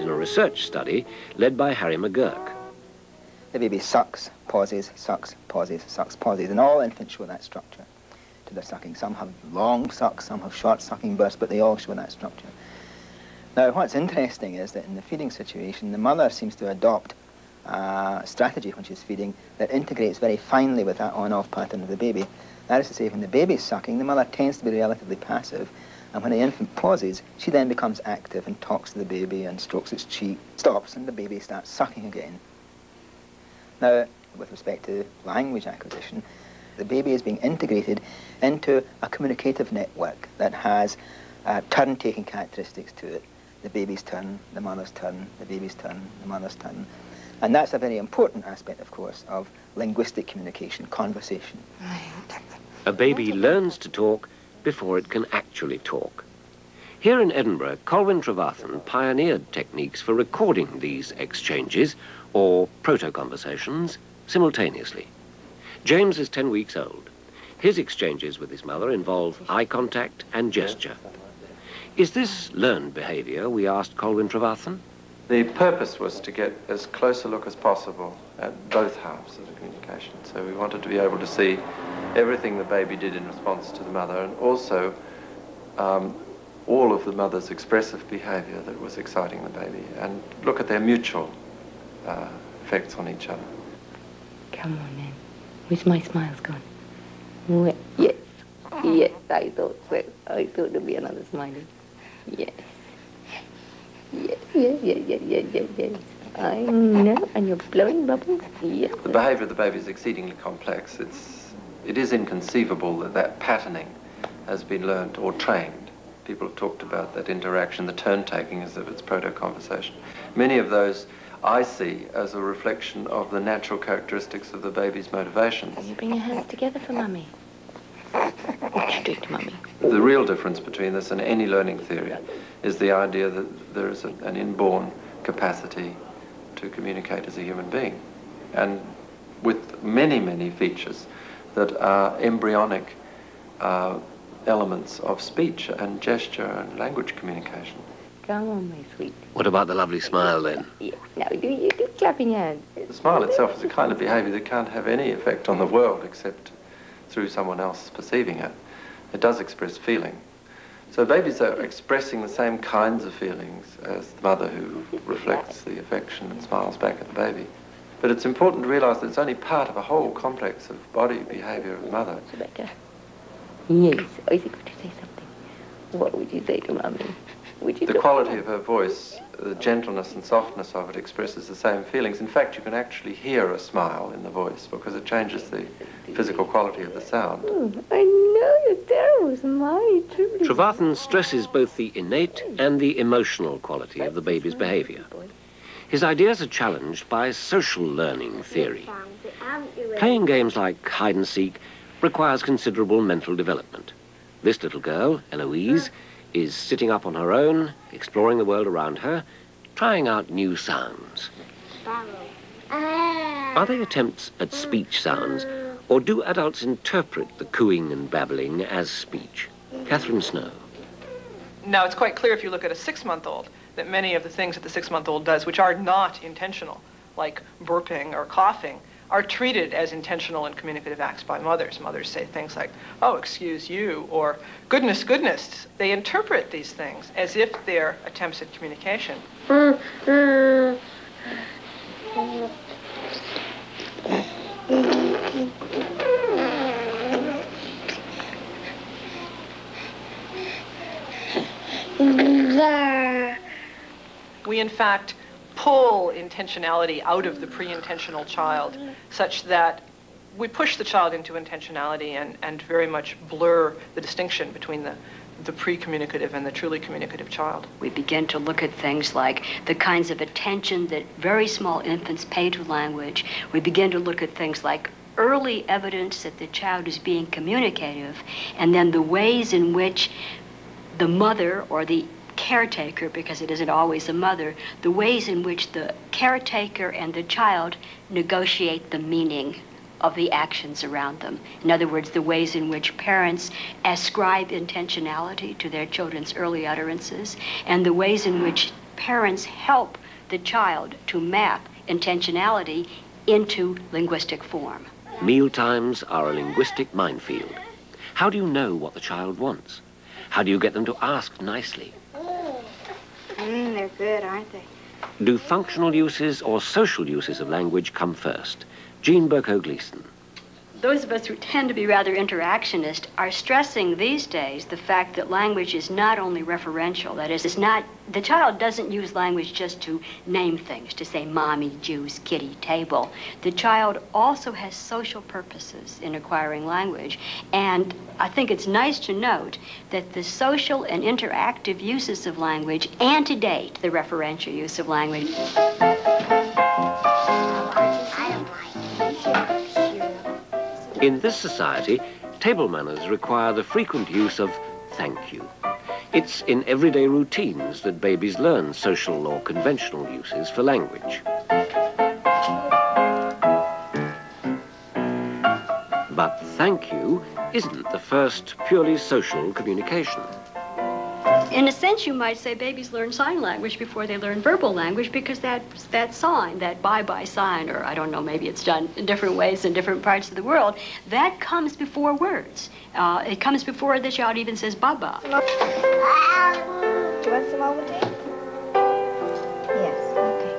in a research study led by Harry McGurk. The baby sucks, pauses, sucks, pauses, sucks, pauses, and all infants show that structure to their sucking. Some have long sucks, some have short sucking bursts, but they all show that structure. Now, what's interesting is that in the feeding situation, the mother seems to adopt a strategy when she's feeding that integrates very finely with that on-off pattern of the baby. That is to say, when the baby's sucking, the mother tends to be relatively passive, and when the infant pauses, she then becomes active and talks to the baby and strokes its cheek, stops, and the baby starts sucking again. Now, with respect to language acquisition, the baby is being integrated into a communicative network that has turn-taking characteristics to it. The baby's turn, the mother's turn, the baby's turn, the mother's turn. And that's a very important aspect, of course, of linguistic communication, conversation. A baby learns to talk before it can actually talk. Here in Edinburgh, Colwyn Trevarthen pioneered techniques for recording these exchanges, or proto-conversations, simultaneously. James is 10 weeks old. His exchanges with his mother involve eye contact and gesture. Is this learned behaviour, we asked Colwyn Trevarthen? The purpose was to get as close a look as possible at both halves of the communication. So we wanted to be able to see everything the baby did in response to the mother, and also all of the mother's expressive behaviour that was exciting the baby, and look at their mutual effects on each other. Come on then. Where's my smiles gone? Well, yes, yes, I thought so. I thought there'd be another smiley. Yes. Yes, yes, yes, yes, yes, yes, yes. I know, and you're blowing bubbles. Yes. The behaviour of the baby is exceedingly complex. It is inconceivable that that patterning has been learnt or trained. People have talked about that interaction, the turn-taking as if it's proto-conversation. Many of those I see as a reflection of the natural characteristics of the baby's motivations. Can you bring your hands together for Mummy? Do it to Mummy. The real difference between this and any learning theory is the idea that there is an inborn capacity to communicate as a human being, and with many, many features that are embryonic elements of speech and gesture and language communication. Come on, my sweet. What about the lovely smile, then? Yeah. Now, do clapping your hands. The smile itself is a kind of behaviour that can't have any effect on the world except through someone else perceiving it. It does express feeling. So babies are expressing the same kinds of feelings as the mother who reflects the affection and smiles back at the baby. But it's important to realise that it's only part of a whole complex of body behaviour of the mother. Rebecca. Yes. I think to say something. What would you say to Mummy? The quality of her voice, the gentleness and softness of it expresses the same feelings. In fact, you can actually hear a smile in the voice because it changes the physical quality of the sound. Oh, I know, you're terrible, Smiley. Trevarthen stresses both the innate and the emotional quality of the baby's behaviour. His ideas are challenged by social learning theory. Playing games like hide and seek requires considerable mental development. This little girl, Eloise, is sitting up on her own, exploring the world around her, trying out new sounds. Are they attempts at speech sounds, or do adults interpret the cooing and babbling as speech? Catherine Snow. Now, it's quite clear if you look at a 6-month-old that many of the things that the 6-month-old does, which are not intentional, like burping or coughing, are treated as intentional and communicative acts by mothers. Mothers say things like, oh, excuse you, or goodness, goodness. They interpret these things as if they're attempts at communication. We, in fact, pull intentionality out of the pre-intentional child such that we push the child into intentionality and very much blur the distinction between the pre-communicative and the truly communicative child. We begin to look at things like the kinds of attention that very small infants pay to language. We begin to look at things like early evidence that the child is being communicative, and then the ways in which the mother or the caretaker, because it isn't always the mother, the ways in which the caretaker and the child negotiate the meaning of the actions around them. In other words, the ways in which parents ascribe intentionality to their children's early utterances, and the ways in which parents help the child to map intentionality into linguistic form. Meal times are a linguistic minefield. How do you know what the child wants? How do you get them to ask nicely? They're good, aren't they? Do functional uses or social uses of language come first? Jean Berko-Gleason. Those of us who tend to be rather interactionist are stressing these days the fact that language is not only referential, that is, the child doesn't use language just to name things, to say mommy, juice, kitty, table. The child also has social purposes in acquiring language, and I think it's nice to note that the social and interactive uses of language antedate the referential use of language. In this society, table manners require the frequent use of thank you. It's in everyday routines that babies learn social or conventional uses for language. But thank you isn't the first purely social communication. In a sense, you might say babies learn sign language before they learn verbal language, because that sign, that bye-bye sign, or I don't know, maybe it's done in different ways in different parts of the world, that comes before words. It comes before the child even says baba. Do you want some Ovaltine? Yes, okay.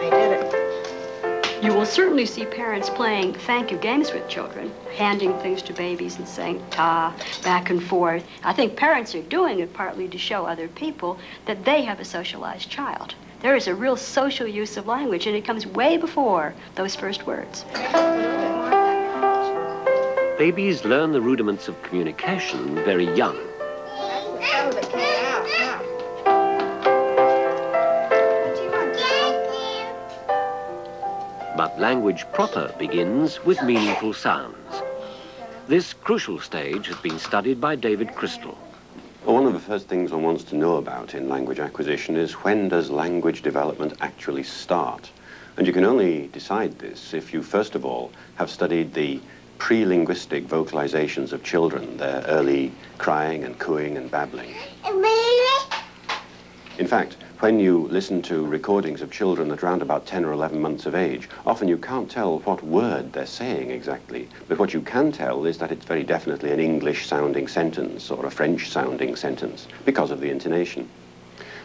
I did it. You will certainly see parents playing thank you games with children, handing things to babies and saying ta, back and forth. I think parents are doing it partly to show other people that they have a socialized child. There is a real social use of language, and it comes way before those first words. Babies learn the rudiments of communication very young. But language proper begins with meaningful sounds. This crucial stage has been studied by David Crystal. Well, one of the first things one wants to know about in language acquisition is when does language development actually start? And you can only decide this if you, first of all, have studied the pre-linguistic vocalizations of children, their early crying and cooing and babbling. In fact, when you listen to recordings of children at around about 10 or 11 months of age, often you can't tell what word they're saying exactly, but what you can tell is that it's very definitely an English-sounding sentence or a French-sounding sentence because of the intonation.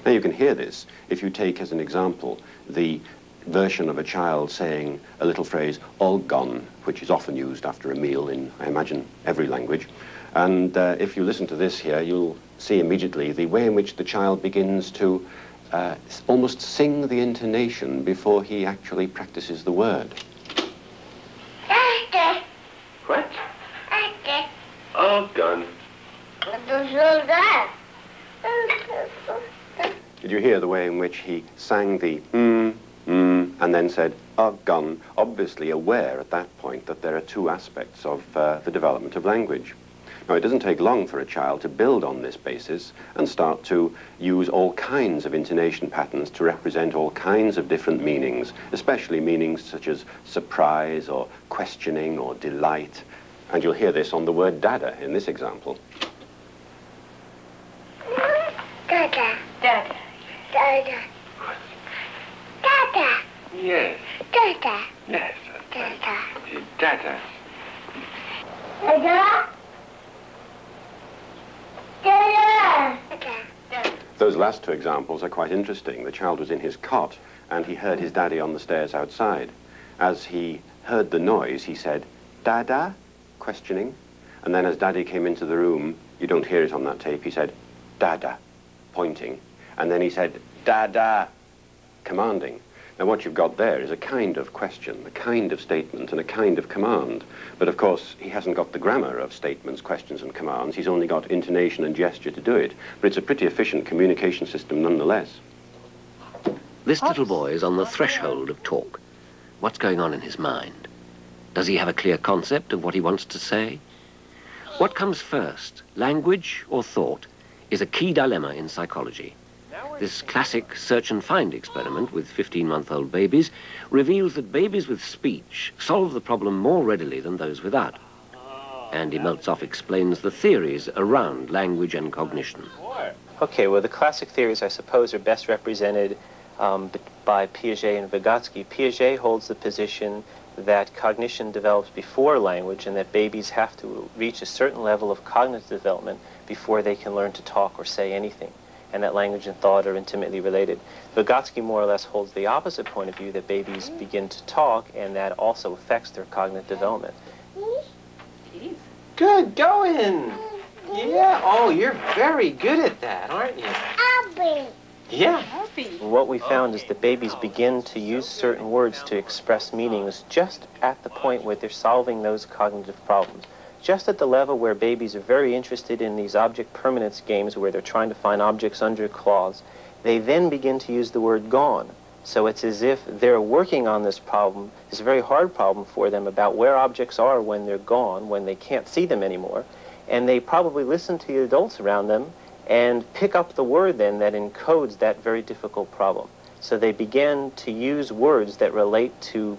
Now you can hear this if you take as an example the version of a child saying a little phrase, all gone, which is often used after a meal in, I imagine, every language. And if you listen to this here, you'll see immediately the way in which the child begins to almost sing the intonation before he actually practices the word. What? All gone. Did you hear the way in which he sang the and then said, oh, gone, obviously aware at that point that there are two aspects of the development of language. Now, it doesn't take long for a child to build on this basis and start to use all kinds of intonation patterns to represent all kinds of different meanings, especially meanings such as surprise or questioning or delight. And you'll hear this on the word dada in this example. Dada. Dada. Dada. Dada. Yes. Dada. Yes. Dada. Dada. Dada. Those last two examples are quite interesting. The child was in his cot and he heard his daddy on the stairs outside. As he heard the noise, he said, Dada? Questioning. And then as daddy came into the room, you don't hear it on that tape, he said, Dada, pointing. And then he said, Dada, commanding. Now what you've got there is a kind of question, a kind of statement, and a kind of command. But of course, he hasn't got the grammar of statements, questions, and commands. He's only got intonation and gesture to do it. But it's a pretty efficient communication system nonetheless. This little boy is on the threshold of talk. What's going on in his mind? Does he have a clear concept of what he wants to say? What comes first, language or thought, is a key dilemma in psychology. This classic search and find experiment with 15-month-old babies reveals that babies with speech solve the problem more readily than those without. Andy Meltzoff explains the theories around language and cognition. Okay, well, the classic theories, I suppose, are best represented by Piaget and Vygotsky. Piaget holds the position that cognition develops before language and that babies have to reach a certain level of cognitive development before they can learn to talk or say anything, and that language and thought are intimately related. Vygotsky more or less holds the opposite point of view, that babies begin to talk and that also affects their cognitive development. Good going! Yeah, oh, you're very good at that, aren't you? Abby. Yeah. What we found is that babies begin to use certain words to express meanings just at the point where they're solving those cognitive problems. Just at the level where babies are very interested in these object permanence games where they're trying to find objects under cloths, they then begin to use the word gone. So it's as if they're working on this problem, this very hard problem for them about where objects are when they're gone, when they can't see them anymore, and they probably listen to the adults around them and pick up the word then that encodes that very difficult problem. So they began to use words that relate to